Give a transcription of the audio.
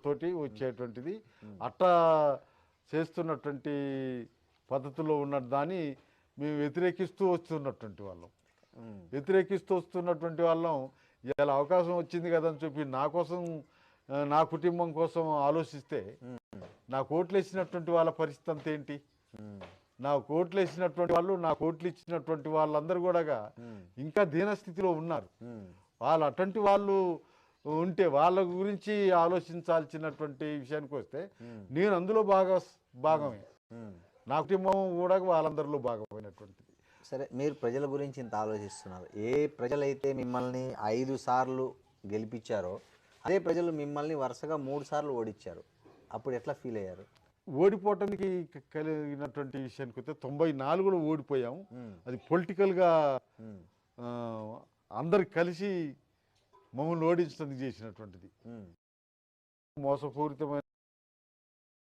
తోటి వచ్చేటువంటిది అట్టా చేస్తున్నటువంటి పద్ధతిలో ఉన్న దాన్ని మేము వ్యతిరేకిస్తూ వస్తున్నటువంటి వాళ్ళం ఇలా అవకాశం వచ్చింది కదా అని చెప్పి నా కోసం నా కుటుంబం కోసం ఆలోచిస్తే నాకు ఓట్లు వేసినటువంటి వాళ్ళ పరిస్థితి అంత ఏంటి? నాకు ఓట్లు వేసినటువంటి వాళ్ళు, నాకు ఓట్లు ఇచ్చినటువంటి వాళ్ళందరూ కూడా ఇంకా దీనస్థితిలో ఉన్నారు. వాళ్ళు అటువంటి వాళ్ళు ఉంటే వాళ్ళ గురించి ఆలోచించాల్సినటువంటి విషయానికి వస్తే నేను అందులో భాగమే. నా కుటుంబం కూడా వాళ్ళందరిలో భాగమైనటువంటిది. సరే, మీరు ప్రజల గురించి ఇంత ఆలోచిస్తున్నారు. ఏ ప్రజలైతే మిమ్మల్ని 5 సార్లు గెలిపించారో అదే ప్రజలు మిమ్మల్ని వరుసగా 3 సార్లు ఓడించారు. అప్పుడు ఎట్లా ఫీల్ అయ్యారు? ఓడిపోవటానికి కలిగినటువంటి విషయానికి వస్తే 94లో ఓడిపోయాము. అది పొలిటికల్గా అందరు కలిసి మమ్మల్ని ఓడించడానికి చేసినటువంటిది. మోసపూరితమైన